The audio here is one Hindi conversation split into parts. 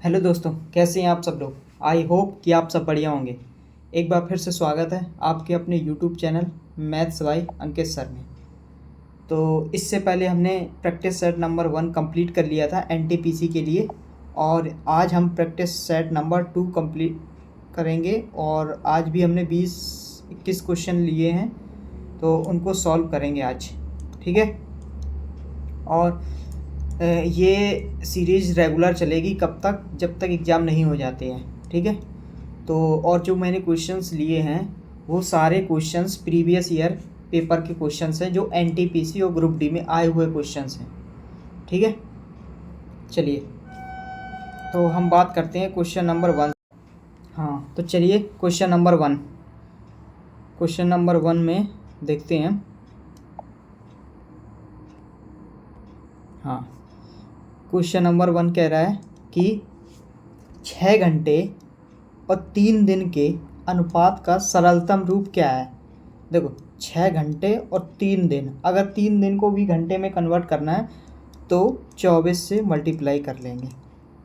हेलो दोस्तों, कैसे हैं आप सब लोग। आई होप कि आप सब बढ़िया होंगे। एक बार फिर से स्वागत है आपके अपने YouTube channel maths by Ankit sir में। तो इससे पहले हमने प्रैक्टिस सेट नंबर 1 कंप्लीट कर लिया था एनटीपीसी के लिए, और आज हम प्रैक्टिस सेट नंबर 2 कंप्लीट करेंगे। और आज भी हमने 20-21 क्वेश्चन लिए हैं, तो उनको सॉल्व करेंगे आज, ठीक है। और ये सीरीज़ रेगुलर चलेगी कब तक, जब तक एग्ज़ाम नहीं हो जाते हैं, ठीक है। तो और जो मैंने क्वेश्चंस लिए हैं वो सारे क्वेश्चंस प्रीवियस ईयर पेपर के क्वेश्चंस हैं, जो एनटीपीसी और ग्रुप डी में आए हुए क्वेश्चंस हैं, ठीक है। चलिए, तो हम बात करते हैं क्वेश्चन नंबर 1। हाँ, तो चलिए क्वेश्चन नंबर 1। क्वेश्चन नंबर 1 में देखते हैं। हाँ, क्वेश्चन नंबर 1 कह रहा है कि 6 घंटे और 3 दिन के अनुपात का सरलतम रूप क्या है। देखो, 6 घंटे और 3 दिन, अगर 3 दिन को भी घंटे में कन्वर्ट करना है तो 24 से मल्टीप्लाई कर लेंगे।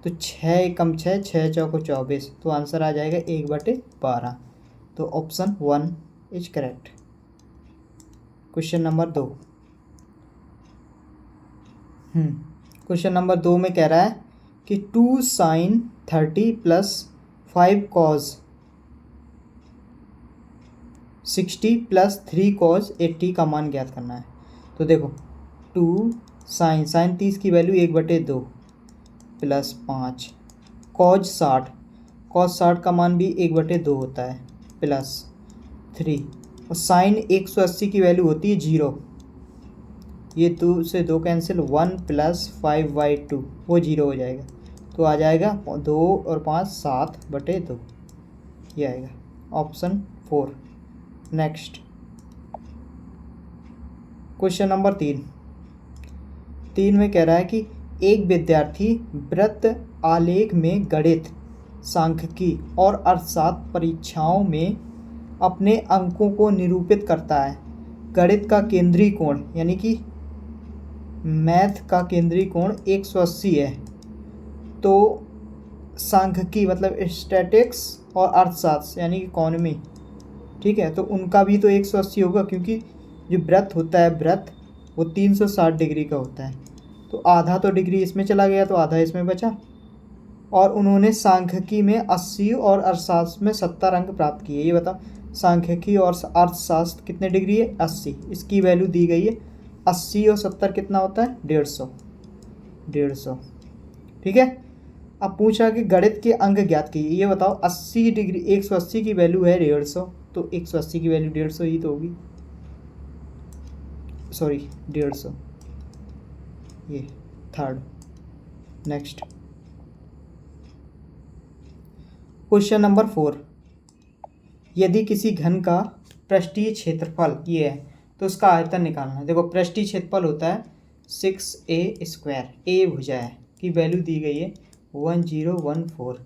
तो 6 एकम 6, 6 चौको 24, तो आंसर आ जाएगा 1/12। तो option 1 is correct. Question number 2। Question number 2 में कह रहा है कि 2 sin 30 plus 5 cos 60 plus 3 cos 80 का मान ज्ञात करना है। तो देखो, 2 sin 30 की वैल्यू 1/2 प्लस 5 cos 60 का मान भी 1/2 होता है प्लस 3, और sin 180 की वैल्यू होती है 0। ये 2 से 2 कैंसिल, 1 प्लस 5/2 वो 0 हो जाएगा। तो आ जाएगा 2 और 5 7/2, ये आएगा ऑप्शन 4। नेक्स्ट क्वेश्चन नंबर 3 में कह रहा है कि एक विद्यार्थी वृत्त आलेख में गणित, सांख्यिकी और अर्थशास्त्र परीक्षाओं में अपने अंकों को निरूपित करता है। गणित का केंद्रीय कोण यानी कि मैथ का केंद्रीय कोण 180 है। तो सांख्यिकी मतलब स्टैटिक्स और अर्थशास्त्र यानी कि इकोनॉमी, ठीक है, तो उनका भी तो 180 होगा, क्योंकि जो वृत्त होता है, वृत्त वो 360 डिग्री का होता है। तो आधा तो डिग्री इसमें चला गया, तो आधा इसमें बचा। और उन्होंने सांख्यिकी में 80 और अर्थशास्त्र में 70 अंक प्राप्त किए। ये बताओ, सांख्यिकी और अर्थशास्त्र कितने डिग्री है? 80। इसकी वैल्यू दी गई है 80 और 70 कितना होता है? 150। ठीक है। अब पूछा कि गणित के अंक ज्ञात कीजिए। ये बताओ, 80 डिग्री 180 की वैल्यू है 150, तो 180 की वैल्यू 150 ही तो होगी। सॉरी, 150, ये थर्ड। Next question number 4। यदि किसी घन का पृष्ठीय क्षेत्रफल ये है तो उसका आयतन निकालना है। देखो, पृष्ठीय क्षेत्रफल होता है 6a²। ए भुजा है की वैल्यू दी गई है 1014।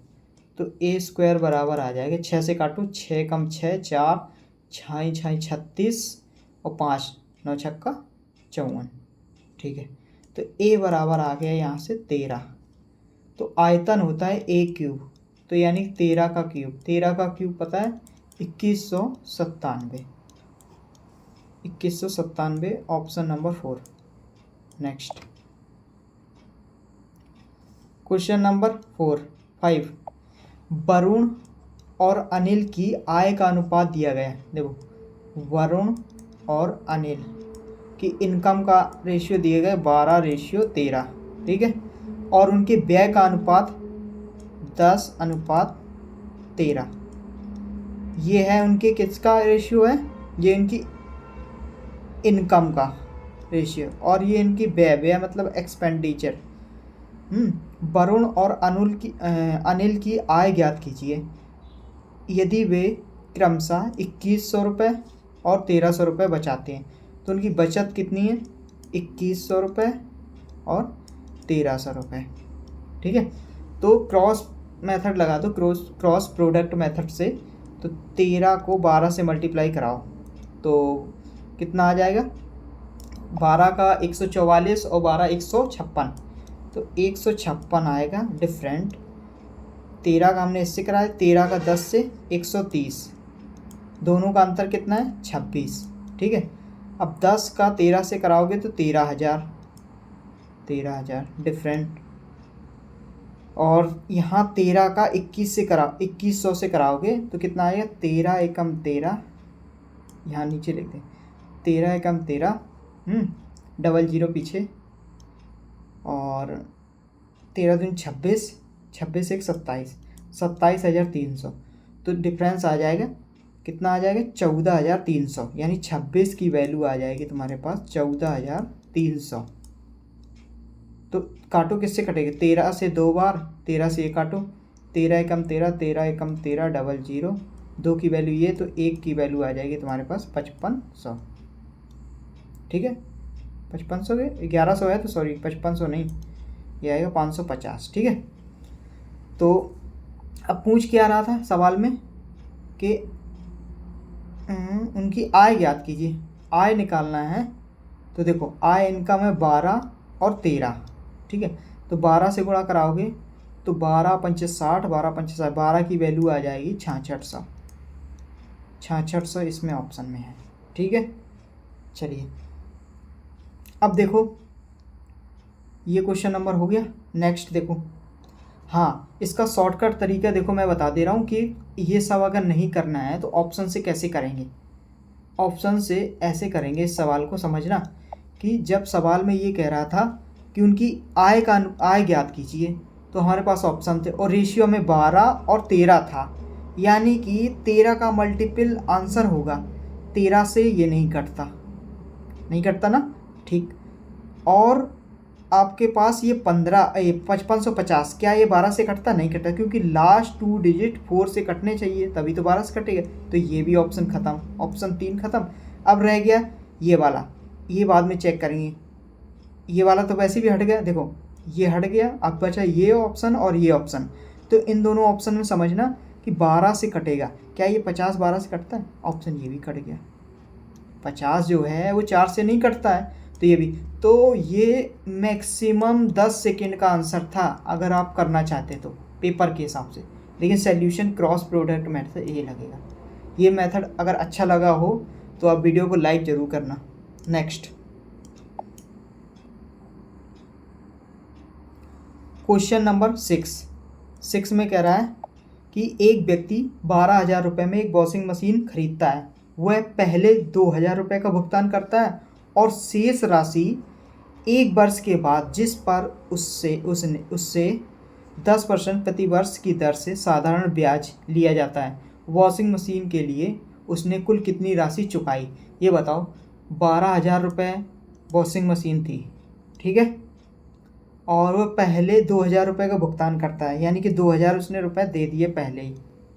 तो a² बराबर आ जाएगा, 6 से काटो, 6 कम 6 4, 6 6 36 और 5 9 छक्का 54। ठीक है, तो a बराबर आ गया यहाँ से 13। तो आयतन होता है a³, तो यानी 13 का क्यूब। 13 का क्यूब पता है 2197। 2197 option number 4। Next question number 5। Varun और अनिल की आय का अनुपात दिया गया है। देखो, वरुण और अनिल की इनकम का रेशियो दिए गए 12:13, ठीक है। और उनके व्यय का अनुपात 10:13। ये है उनके किसका रेशियो है? ये इनकी इनकम का रेशियो, और ये इनकी व्यय मतलब एक्सपेंडिचर। वरुण और अनिल की आय ज्ञात कीजिए। यदि वे क्रमशः 2100 रुपये और 1300 रुपये बचाते हैं तो उनकी बचत कितनी है? 2100 रुपये और 1300 रुपये, ठीक है। तो क्रॉस मेथड लगा दो, क्रॉस प्रोडक्ट मेथड से। तो 13 को 12 से मल्टीप्लाई कराओ तो कितना आ जाएगा? 12 का 144 और 12 156, तो 156 आएगा डिफरेंट। 13 का हमने इससे कराया, 13 का 10 से 130, दोनों का अंतर कितना है 26। ठीक है, अब 10 का 13 से कराओगे तो 13,000 डिफरेंट। और यहाँ 13 का 21 से 2100 से कराओगे तो कितना आएगा, 13 एकम 13, यहाँ नीचे लिख दें 13 एकम 13, डबल जीरो पीछे, और 13 दूनी 26, 26 एक 27, 27,300। तो डिफरेंस आ जाएगा कितना, आ जाएगा 14,300, यानी 26 की वैल्यू आ जाएगी तुम्हारे पास 14,300। तो काटो, किससे कटेगा, 13 से 2 बार, 13 से ये काटो, 13 एकम 13, 13 एकम 13, डबल जीरो, 2 की वैल्यू ये, तो 1 की वैल्यू आ जाएगी तुम्हारे पास 5500। ठीक है, 5500 के 1100 है, तो सॉरी 5500 नहीं, ये आएगा 550। ठीक है, तो अब पूछ क्या रहा था सवाल में कि उनकी आय ज्ञात कीजिए, आय निकालना है। तो देखो आय इनकम है 12 और 13। ठीक है, तो 12 से गुणा कराओगे तो 12 पंचे 60, 12 पंचे 60, 12 की वैल्यू आ जाएगी 6600, 6600 इसमें ऑप्शन में है। ठीक है, चलिए अब देखो ये क्वेश्चन नंबर हो गया। नेक्स्ट देखो, हाँ इसका शॉर्टकट तरीका देखो मैं बता दे रहा हूँ कि ये सब अगर नहीं करना है तो ऑप्शन से कैसे करेंगे। ऑप्शन से ऐसे करेंगे, इस सवाल को समझना कि जब सवाल में ये कह रहा था कि उनकी आय ज्ञात कीजिए, तो हमारे पास ऑप्शन थे और रेशियो में 12 और 13 था, यानी कि 13 का मल्टीपल आंसर होगा, 13 से ये नहीं कटता ना। ठीक, और आपके पास ये 5550, क्या ये 12 से कटता, नहीं कटता, क्योंकि लास्ट 2 डिजिट 4 से कटने चाहिए, तभी तो 12 से कटेगा। तो ये भी ऑप्शन ख़त्म, ऑप्शन 3 ख़त्म। अब रह गया ये वाला, ये बाद में चेक करेंगे, ये वाला तो वैसे भी हट गया, देखो ये हट गया, अब बचा ये ऑप्शन और ये ऑप्शन। तो इन दोनों ऑप्शन में समझना कि 12 से कटेगा, क्या ये 50 12 से कटता है, ऑप्शन ये भी कट गया। 50 जो है वो 4 से नहीं कटता है, तो ये भी। तो ये मैक्सिमम 10 सेकेंड का आंसर था अगर आप करना चाहते तो पेपर के हिसाब से, लेकिन सॉल्यूशन क्रॉस प्रोडक्ट मेथड ये लगेगा। ये मेथड अगर अच्छा लगा हो तो आप वीडियो को लाइक ज़रूर करना। नेक्स्ट क्वेश्चन नंबर 6 में कह रहा है कि एक व्यक्ति 12,000 रुपये में एक वॉशिंग मशीन खरीदता है। वह पहले 2,000 रुपये का भुगतान करता है और शेष राशि 1 वर्ष के बाद, जिस पर उससे 10% प्रति वर्ष की दर से साधारण ब्याज लिया जाता है, वॉशिंग मशीन के लिए उसने कुल कितनी राशि चुकाई, ये बताओ। 12,000 रुपये वॉशिंग मशीन थी, ठीक है, और वह पहले 2,000 रुपये का भुगतान करता है, यानी कि 2,000 उसने रुपये दे दिए पहले ही।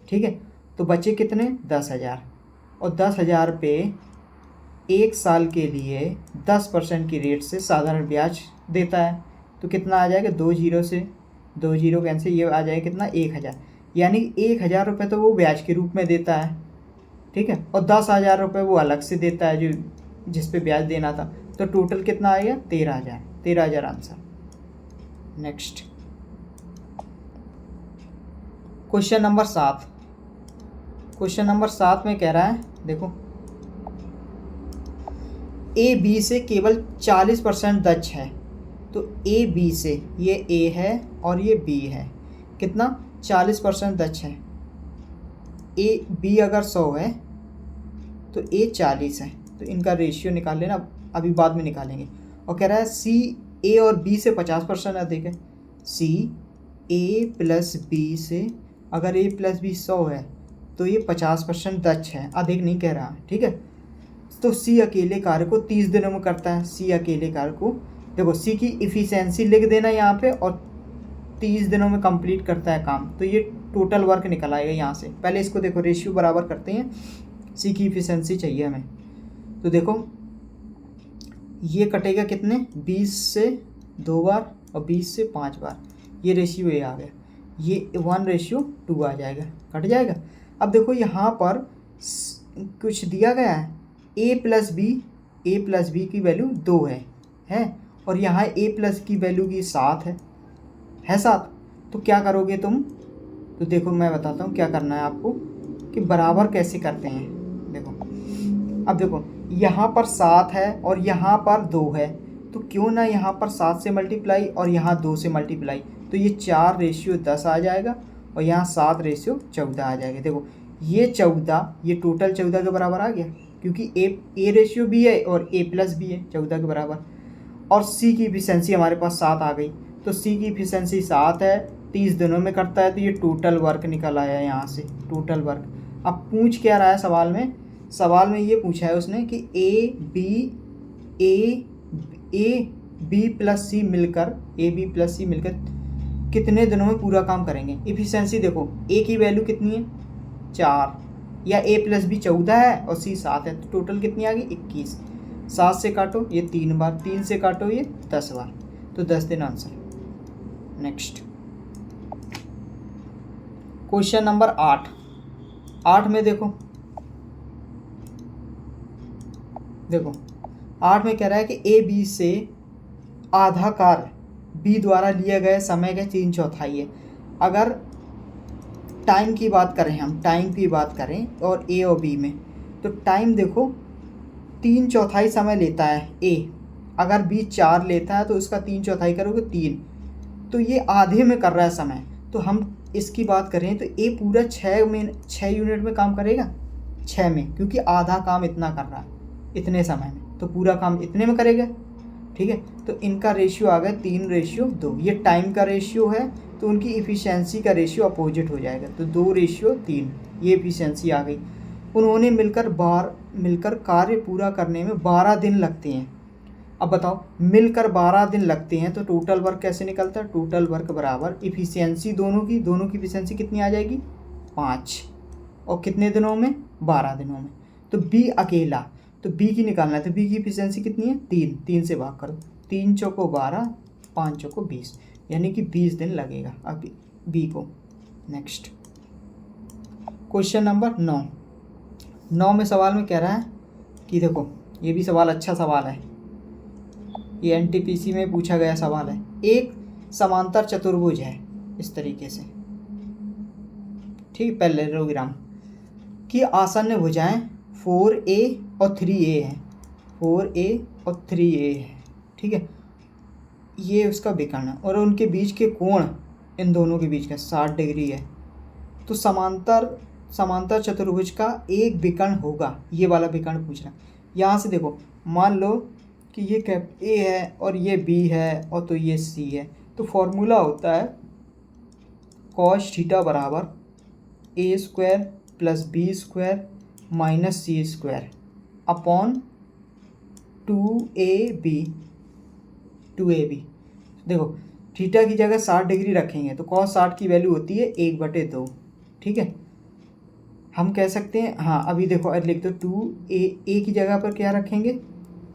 ठीक है, तो बचे कितने, 10,000, और 10,000 पे 1 साल के लिए 10% की रेट से साधारण ब्याज देता है। तो कितना आ जाएगा, 2 जीरो से 2 जीरो कैंसिल, ये आ जाएगा कितना, 1,000, यानी 1,000 रुपये तो वो ब्याज के रूप में देता है। ठीक है, और 10,000 रुपये वो अलग से देता है जो जिस पे ब्याज देना था। तो टोटल कितना आएगा, 13,000, 13,000 answer. Next question number 7। Question number 7 में कह रहा है, देखो ए बी से केवल 40% दक्ष है। तो ए बी से, ये ए है और ये बी है, कितना, 40% दक्ष है। ए बी अगर 100 है तो ए 40 है, तो इनका रेशियो निकाल लेना, अभी बाद में निकालेंगे। और कह रहा है सी ए और बी से 50% अधिक है। सी ए प्लस बी से, अगर ए प्लस बी 100 है तो ये 50% दक्ष है, अधिक नहीं कह रहा। ठीक है, तो सी अकेले कार्य को 30 दिनों में करता है। सी अकेले कार्य को, देखो सी की इफ़िशेंसी लिख देना यहाँ पे, और 30 दिनों में कंप्लीट करता है काम। तो ये टोटल वर्क निकल आएगा यहाँ से। पहले इसको देखो, रेशियो बराबर करते हैं, सी की इफ़िशेंसी चाहिए हमें। तो देखो ये कटेगा कितने, 20 से 2 बार और 20 से 5 बार, ये रेशियो ए आ गया, ये 1:2 आ जाएगा, कट जाएगा। अब देखो यहाँ पर कुछ दिया गया है, ए प्लस बी की वैल्यू 2 है, और यहाँ ए प्लस की वैल्यू की 7 है 7। तो क्या करोगे तुम, तो देखो मैं बताता हूँ क्या करना है आपको कि बराबर कैसे करते हैं। देखो अब देखो यहाँ पर 7 है और यहाँ पर 2 है, तो क्यों ना यहाँ पर 7 से मल्टीप्लाई और यहाँ 2 से मल्टीप्लाई, तो ये 4:10 आ जाएगा और यहाँ 7:14 आ जाएगा। देखो ये 14, ये टोटल 14 के बराबर आ गया, क्योंकि ए रेशियो भी है और ए प्लस भी है 14 के बराबर। और सी की इफिशियंसी हमारे पास 7 आ गई, तो सी की इफिशियंसी 7 है, 30 दिनों में करता है, तो ये टोटल वर्क निकल आया यहाँ से, टोटल वर्क। अब पूछ क्या रहा है सवाल में, सवाल में ये पूछा है उसने कि ए बी प्लस सी मिलकर कितने दिनों में पूरा काम करेंगे। इफिशियंसी देखो ए की वैल्यू कितनी है 4, या ए प्लस बी 14 है और सी 7 है, तो टोटल कितनी आ गई 21। 7 से काटो ये 3 बार, 3 से काटो ये 10 बार, तो 10 दिन आंसर। नेक्स्ट क्वेश्चन नंबर 8 में देखो 8 में कह रहा है कि ए बी से आधा कार्य बी द्वारा लिए गए समय के 3/4 है। अगर टाइम की बात करें, हम टाइम की बात करें और ए और बी में, तो टाइम देखो 3/4 समय लेता है ए, अगर बी 4 लेता है तो उसका 3/4 करोगे 3, तो ये आधे में कर रहा है समय। तो हम इसकी बात करें तो ए पूरा 6 यूनिट में काम करेगा, 6 में, क्योंकि आधा काम इतना कर रहा है इतने समय में, तो पूरा काम इतने में करेगा। ठीक है, तो इनका रेशियो आ गया 3:2। ये टाइम का रेशियो है, तो उनकी इफ़िशियंसी का रेशियो अपोजिट हो जाएगा, तो 2:3, ये इफ़िशियंसी आ गई। उन्होंने मिलकर कार्य पूरा करने में 12 दिन लगते हैं। अब बताओ मिलकर 12 दिन लगते हैं तो टोटल वर्क कैसे निकलता है। टोटल वर्क बराबर इफ़िशियंसी दोनों की इफ़िशियंसी कितनी आ जाएगी 5, और कितने दिनों में 12 दिनों में। तो बी अकेला, तो बी की निकालना है, तो बी की इफ़िशियंसी कितनी है 3 से भाग करो, 3 चौको 12, 5 चौको 20, यानी कि 20 दिन लगेगा अब बी को। नेक्स्ट क्वेश्चन नंबर 9 में सवाल में कह रहा है कि देखो ये भी सवाल अच्छा सवाल है, ये एनटीपीसी में पूछा गया सवाल है। एक समांतर चतुर्भुज है इस तरीके से, ठीक, पैरेललोग्राम की आसन्न भुजाएं 4a और 3a है, 4a और 3a है, ठीक है, ये उसका विकर्ण है और उनके बीच के कोण, इन दोनों के बीच का 60 डिग्री है। तो समांतर चतुर्भुज का एक विकर्ण होगा, ये वाला विकर्ण पूछ रहा है। यहाँ से देखो मान लो कि ये कैप ए है और ये बी है और तो ये सी है, तो फॉर्मूला होता है cos थीटा बराबर a² + b² - c² upon 2ab। देखो थीटा की जगह 60 डिग्री रखेंगे तो cos 60 की वैल्यू होती है 1/2, ठीक है। हम कह सकते हैं, हाँ अभी देखो लिख दो 2a की जगह पर क्या रखेंगे,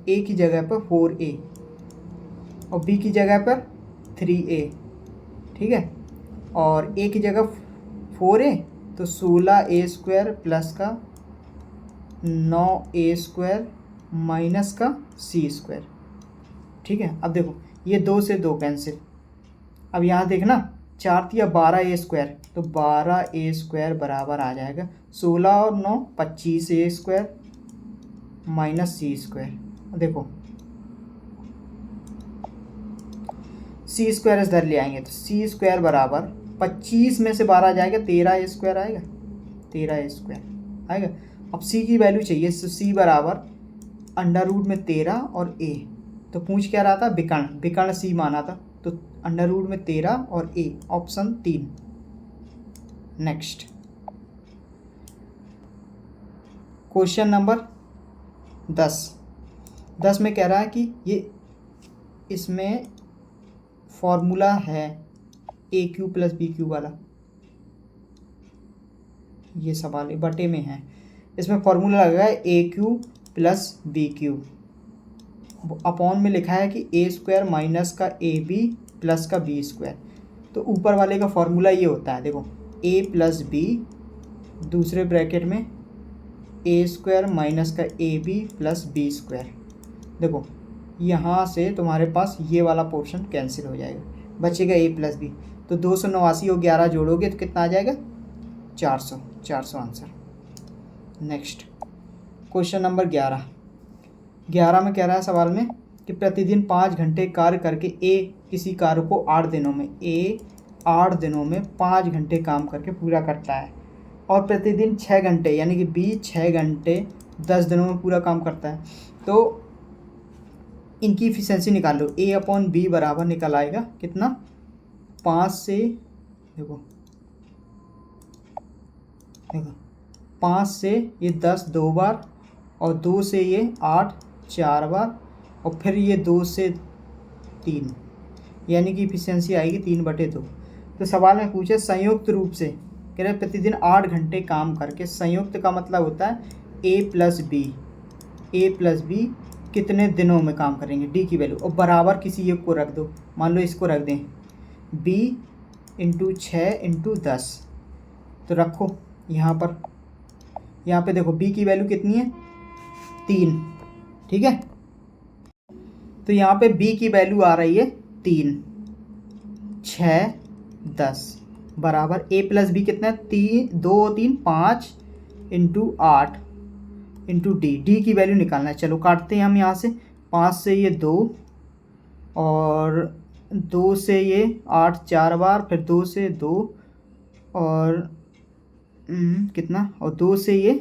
a की जगह पर 4a और b की जगह पर 3a, ठीक है, और a की जगह 4a तो 16a² प्लस का 9a² माइनस का c², ठीक है। अब देखो ये 2 से 2 कैंसिल, अब यहाँ देखना 4 या 12a², तो 12a² बराबर आ जाएगा 16 और 9 25a² माइनस c²। देखो c² इधर ले आएंगे तो c² बराबर 25 में से 12 जाएगा 13a² आएगा, 13a² आएगा। अब c की वैल्यू चाहिए, तो c बराबर √13 और a, तो पूछ क्या रहा था विकर्ण c माना था, तो √13 और a, option 3। Next question number 10 में कह रहा है कि ये इसमें फॉर्मूला है AQ + BQ वाला, ये सवाल बटे में है, इसमें फॉर्मूला लगा है AQ + BQ, अपॉन में लिखा है कि a² माइनस का AB प्लस का b²। तो ऊपर वाले का फॉर्मूला ये होता है, देखो a + b दूसरे ब्रैकेट में a² माइनस का AB प्लस b²। देखो यहाँ से तुम्हारे पास ये वाला पोर्शन कैंसिल हो जाएगा, बचेगा a प्लस बी। तो 289 और 11 जोड़ोगे तो कितना आ जाएगा 400। 400 आंसर। नेक्स्ट क्वेश्चन नंबर 11 में कह रहा है सवाल में कि प्रतिदिन 5 घंटे कार्य करके ए किसी कार्य को 8 दिनों में 5 घंटे काम करके पूरा करता है और प्रतिदिन 6 घंटे यानी कि बी 6 घंटे 10 दिनों में पूरा काम करता है। तो इनकी इफिशिएंसी निकाल लो। a अपॉन बी बराबर निकल आएगा कितना 5 से देखो 5 से ये 10 2 बार और 2 से ये 8 4 बार और फिर ये 2 से 3 यानी कि इफिशिएंसी आएगी 3/2। तो सवाल में पूछे संयुक्त रूप से कह रहे प्रतिदिन 8 घंटे काम करके, संयुक्त का मतलब होता है a प्लस बी कितने दिनों में काम करेंगे, डी की वैल्यू, और बराबर किसी एक को रख दो। मान लो इसको रख दें b इंटू 6 इंटू 10। तो रखो यहाँ पे देखो b की वैल्यू कितनी है 3, ठीक है। तो यहाँ पे b की वैल्यू आ रही है 3 6 10 बराबर a प्लस बी कितना है 2 3 5 इंटू 8 इंटू डी की वैल्यू निकालना है। चलो काटते हैं हम यहाँ से 5 से ये 2 और 2 से ये 8 4 बार, फिर 2 से 2 और कितना, और 2 से ये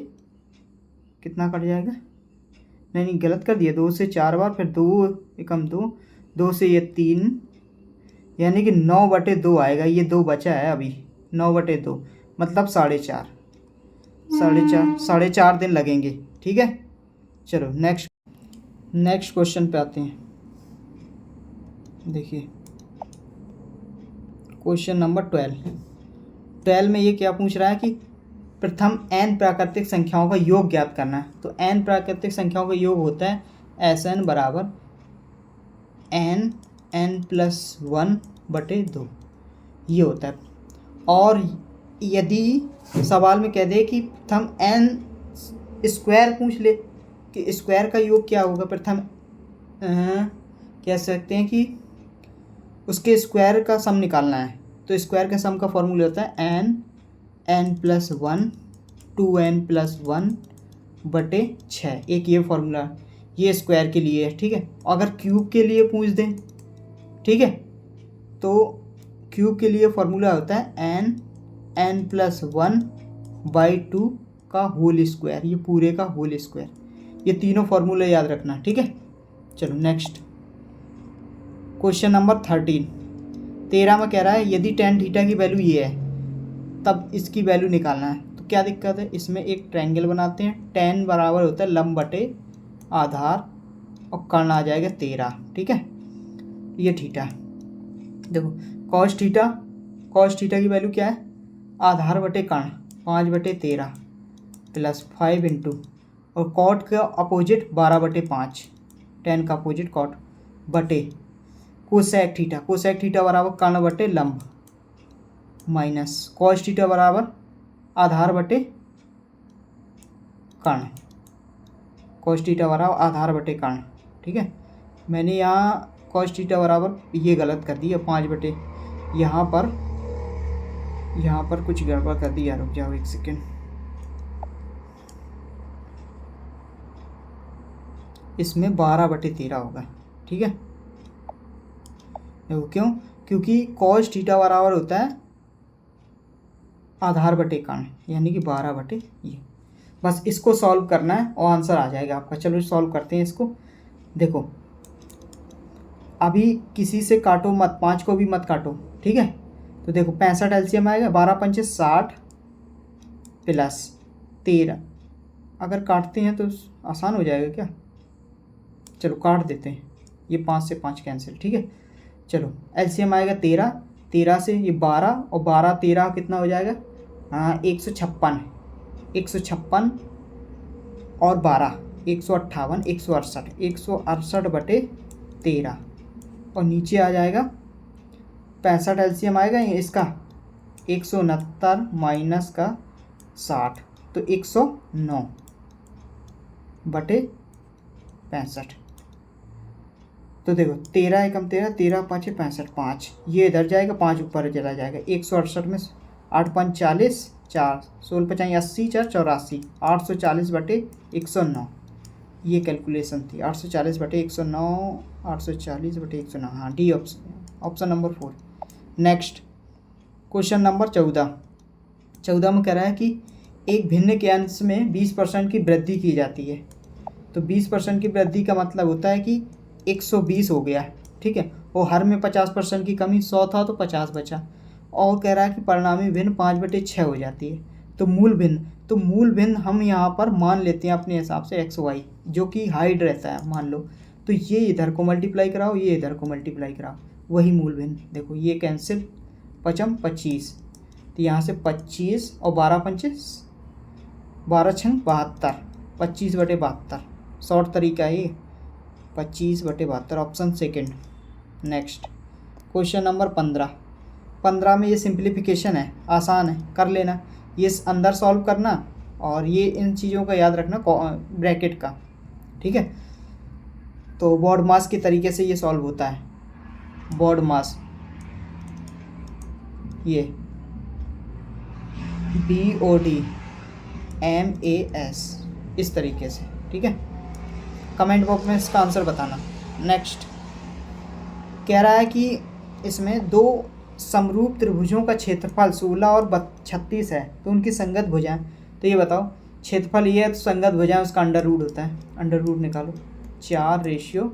कितना कट जाएगा, नहीं गलत कर दिया, 2 से 4 बार, फिर 2 एकम 2, 2 से ये 3 यानी कि 9/2 आएगा। ये 2 बचा है अभी, 9/2 मतलब 4.5 4.5 दिन लगेंगे, ठीक है। चलो नेक्स्ट क्वेश्चन पे आते हैं। देखिए क्वेश्चन नंबर 12 में ये क्या पूछ रहा है कि प्रथम n प्राकृतिक संख्याओं का योग ज्ञात करना है। तो n प्राकृतिक संख्याओं का योग होता है Sn बराबर n+1/2 ये होता है। और यदि सवाल में कह दे कि प्रथम n स्क्वायर पूछ ले कि स्क्वायर का योग क्या होगा, प्रथम कह सकते हैं कि उसके स्क्वायर का सम निकालना है। तो स्क्वायर का सम का फॉर्मूला होता है n+1 2n+1/6। एक ये फॉर्मूला ये स्क्वायर के लिए है, ठीक है। अगर क्यूब के लिए पूछ दें, ठीक है, तो क्यूब के लिए फॉर्मूला होता है n+1/2 का होल स्क्वायर, ये पूरे का होल स्क्वायर। ये तीनों फॉर्मूले याद रखना, ठीक है। चलो नेक्स्ट क्वेश्चन नंबर 13 में कह रहा है यदि tan थीटा की वैल्यू ये है तब इसकी वैल्यू निकालना है। तो क्या दिक्कत है, इसमें एक ट्रायंगल बनाते हैं। tan बराबर होता है लंब बटे आधार और कर्ण आ जाएगा 13, ठीक है। ये थीटा देखो cos थीटा की वैल्यू क्या है, आधार बटे कर्ण 5/13 प्लस 5 इंटू और कॉट का अपोजिट 12/5, tan का अपोजिट कॉट बटे कोसेक थीटा बराबर कर्ण बटे लंब माइनस cos थीटा बराबर आधार बटे कर्ण, cos थीटा बराबर आधार बटे कर्ण, ठीक है। मैंने यहाँ cos थीटा बराबर ये गलत कर दिया 5/, यहाँ पर कुछ गड़बड़ कर दिया, रुक जाओ एक सेकेंड। इसमें 12/13 होगा, ठीक है। देखो क्यों, क्योंकि cos थीटा बराबर होता है आधार बटे कर्ण यानी कि 12/, ये बस इसको सॉल्व करना है और आंसर आ जाएगा आपका। चलो सॉल्व करते हैं इसको। देखो अभी किसी से काटो मत, 5 को भी मत काटो, ठीक है। तो देखो 65 एलसीएम आएगा, 12×5 = 60 प्लस 13। अगर काटते हैं तो आसान हो जाएगा क्या, चलो काट देते हैं, ये 5 से 5 कैंसिल, ठीक है। चलो एलसीएम आएगा 13 से ये 12 और 12 13 कितना हो जाएगा, 156 और 12 158 168/13 और नीचे आ जाएगा 65 एलसीएम आएगा इसका 169 माइनस का 60 तो 109/65। 65 तो देखो 13 एकम 13, 13 पाँचे 65, 5 ये इधर जाएगा, 5 ऊपर चला जाएगा। 168 में 8 5 40, 4 16 5 80, 4 84, 840 बटे 109। ये कैलकुलेशन थी, 840 बटे 109, 840 बटे 109। हाँ D option number 4। Next question number 14 में कह रहा है कि एक भिन्न के अंश में 20% की वृद्धि की जाती है। तो 20% की वृद्धि का मतलब होता है कि 120 हो गया, ठीक है, और हर में 50% की कमी, 100 था तो 50 बचा। और कह रहा है कि परिणामी भिन्न 5/6 हो जाती है। तो मूल भिन्न हम यहाँ पर मान लेते हैं अपने हिसाब से XY, जो कि हाइड रहता है मान लो। तो ये इधर को मल्टीप्लाई कराओ, ये इधर को मल्टीप्लाई कराओ, वही मूल भिन्न। देखो ये कैंसिल, 5 25, तो यहाँ से 25 और 12 पंचे 12 छंग 72, 25/72 शॉर्ट तरीका है ये, 25/72 option second. Next question number 15 में ये सिंप्लीफिकेशन है, आसान है, कर लेना। ये अंदर सॉल्व करना और ये इन चीज़ों का याद रखना ब्रैकेट का, ठीक है। तो बॉड मास के तरीके से ये सॉल्व होता है। बॉड मास ये BOD MAS इस तरीके से, ठीक है। कमेंट बॉक्स में इसका आंसर बताना। नेक्स्ट कह रहा है कि इसमें दो समरूप त्रिभुजों का क्षेत्रफल 16 और 36 है, तो उनकी संगत भुजाएं। तो ये बताओ, क्षेत्रफल ये है तो संगत भुजाएं उसका अंडर रूट होता है, अंडर रूट निकालो। 4 रेशियो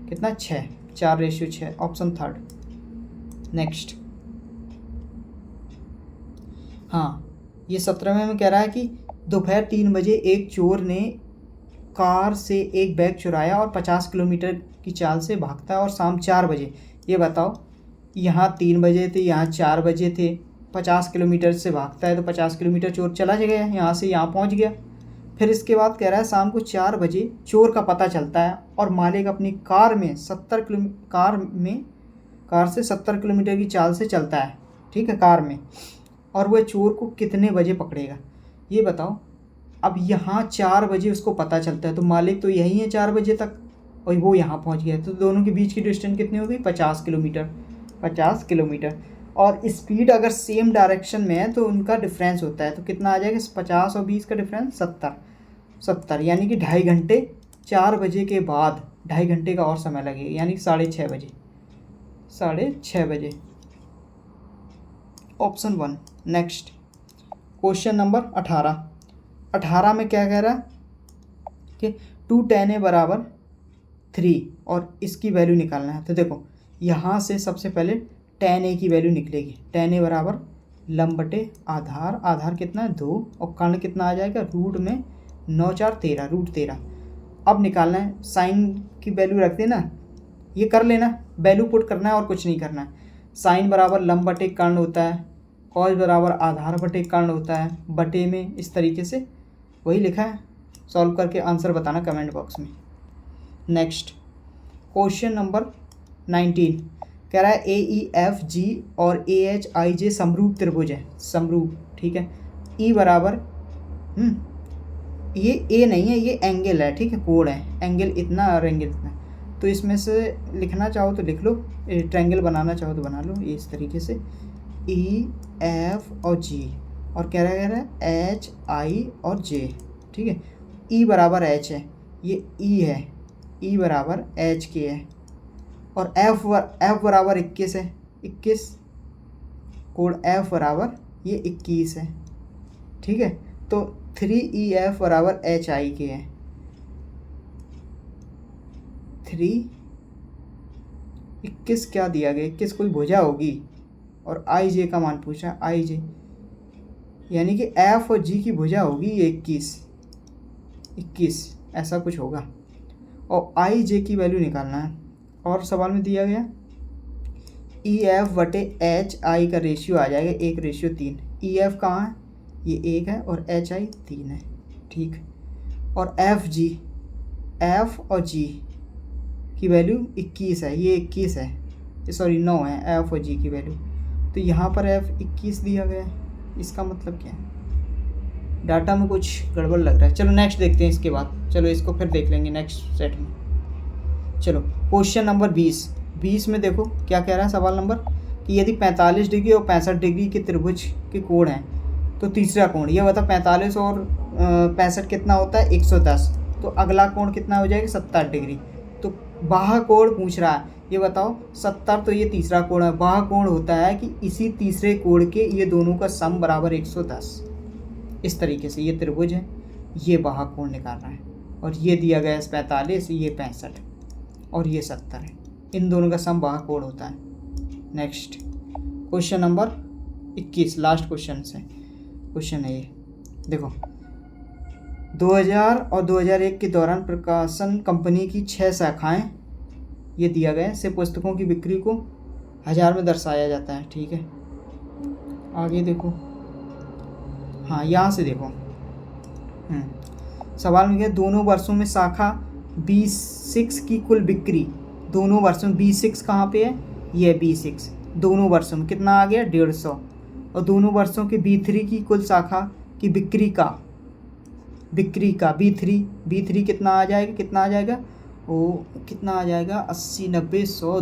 कितना 6, 4 रेशियो 6 ऑप्शन थर्ड। नेक्स्ट हाँ, ये 17वें में कह रहा है कि दोपहर 3 बजे एक चोर ने कार से एक बैग चुराया और 50 किलोमीटर की चाल से भागता है और शाम 4 बजे। ये बताओ, यहाँ 3 बजे थे, यहाँ 4 बजे थे, 50 किलोमीटर से भागता है तो 50 किलोमीटर चोर चला गया, यहाँ से यहाँ पहुँच गया। फिर इसके बाद कह रहा है शाम को 4 बजे चोर का पता चलता है और मालिक अपनी कार से 70 किलोमीटर की चाल से चलता है, ठीक है, कार में, और वह चोर को कितने बजे पकड़ेगा। ये बताओ। अब यहाँ 4 बजे उसको पता चलता है तो मालिक तो यही है 4 बजे तक, और वो यहाँ पहुँच गया, तो दोनों के बीच की डिस्टेंस कितनी हो गई, 50 किलोमीटर। 50 किलोमीटर, और स्पीड अगर सेम डायरेक्शन में है तो उनका डिफरेंस होता है, तो कितना आ जाएगा 50 और 20 का डिफरेंस 70, यानी कि 2.5 घंटे 4 बजे के बाद 2.5 घंटे का और समय लगेगा, यानी 6:30 बजे, 6:30 बजे ऑप्शन 1। नेक्स्ट क्वेश्चन नंबर 18 में क्या कह रहा है कि 2 tan A बराबर 3 और इसकी वैल्यू निकालना है। तो देखो यहाँ से सबसे पहले tan A की वैल्यू निकलेगी। tan A बराबर लंब बटे आधार, आधार कितना है 2, और कर्ण कितना आ जाएगा, रूट में 9 4 13, रूट 13। अब निकालना है, साइन की वैल्यू रख देना, ये कर लेना, वैल्यू पुट करना है और कुछ नहीं करना है। साइन बराबर लंब बटे कर्ण होता है, कॉस बराबर आधार बटे कर्ण होता है, बटे में इस तरीके से वही लिखा है। सॉल्व करके आंसर बताना कमेंट बॉक्स में। नेक्स्ट क्वेश्चन नंबर 19 कह रहा है AEFG और AHIJ समरूप त्रिभुज है, समरूप, ठीक है। E बराबर ये A नहीं है, ये एंगल है, ठीक है, कोण है, एंगल इतना और एंगल इतना। तो इसमें से लिखना चाहो तो लिख लो, ट्रायंगल बनाना चाहो तो बना लो, ये इस तरीके से E F और G, और कह रहा है H I और J, ठीक है। E बराबर H है, ये E है, E बराबर H के है, और F बराबर 21 है, 21, कोण F बराबर ये 21 है, ठीक है। तो 3EF बराबर HI के है, 21 क्या दिया गया, 21 कोई भुजा होगी, और IJ का मान पूछा है, IJ यानी कि F और G की भुजा होगी ये 21 ऐसा कुछ होगा, और IJ की वैल्यू निकालना है। और सवाल में दिया गया EF बटे HI का रेशियो आ जाएगा 1:3। EF कहाँ है, ये 1 है, और HI 3 है, ठीक। और F और G की वैल्यू 21 है, ये 21 है, सॉरी 9 है F और G की वैल्यू। तो यहाँ पर F 21 दिया गया है, इसका मतलब क्या है, डाटा में कुछ गड़बड़ लग रहा है। चलो नेक्स्ट देखते हैं इसके बाद, चलो इसको फिर देख लेंगे नेक्स्ट सेट में। चलो क्वेश्चन नंबर 20 में देखो क्या कह रहा है सवाल नंबर कि यदि 45 डिग्री और 65 डिग्री के त्रिभुज के कोण हैं तो तीसरा कोण, ये बता 45 और 65 कितना होता है 110, तो अगला कोण कितना हो जाएगा 70 डिग्री। तो बाह्य कोण पूछ रहा है, ये बताओ 70 तो ये तीसरा कोण है, बाह्य कोण होता है कि इसी तीसरे कोण के ये दोनों का सम बराबर 110। इस तरीके से ये त्रिभुज है, ये बाह्य कोण निकाल रहा है और ये दिया गया है 45, ये 65 और ये 70 है, इन दोनों का सम बाह्य कोण होता है। Next question number 21 last question से क्वेश्चन है ये, देखो 2000 और 2001 के दौरान प्रकाशन कंपनी की 6 शाखाएं ये दिया गया है, से पुस्तकों की बिक्री को 1000 में दर्शाया जाता है। ठीक है, आगे देखो, हाँ यहाँ से देखो, सवाल में क्या, दोनों वर्षों में शाखा B6 की कुल बिक्री, दोनों वर्षों में B6 कहाँ पे है, ये B6, दोनों वर्षों में कितना आ गया 150, और दोनों वर्षों के B3 की कुल शाखा की बिक्री का B3 कितना आ जाएगा वो कितना आ जाएगा 80 90 100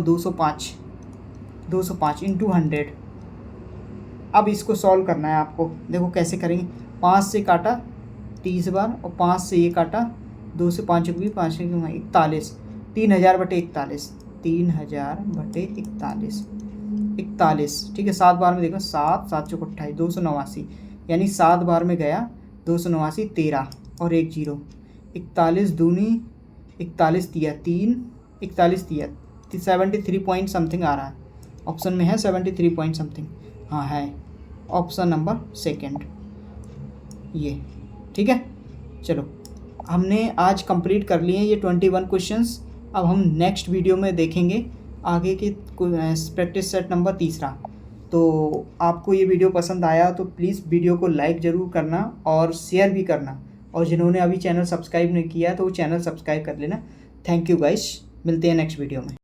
205 इंटू 100। अब इसको सॉल्व करना है आपको, देखो कैसे करेंगे, 5 से काटा 30 बार और 5 से ये काटा 2 से 5 भी 5 से 41, 3000/41, 3000/41, ठीक है। 7 बार में देखो 7 7 चौक 28, 289, यानी 7 बार में गया 289, 13 और 1 0, 41 दूनी 41 तिया 3, 41 तिया 73 पॉइंट समथिंग आ रहा है, ऑप्शन में है 73 पॉइंट समथिंग, हाँ है ऑप्शन नंबर सेकंड ये। ठीक है, चलो हमने आज कंप्लीट कर लिए ये 21 क्वेश्चंस। अब हम नेक्स्ट वीडियो में देखेंगे आगे के प्रैक्टिस सेट नंबर 3। तो आपको ये वीडियो पसंद आया तो प्लीज़ वीडियो को लाइक ज़रूर करना और शेयर भी करना, और जिन्होंने अभी चैनल सब्सक्राइब नहीं किया तो वो चैनल सब्सक्राइब कर लेना। थैंक यू गाइस, मिलते हैं नेक्स्ट वीडियो में।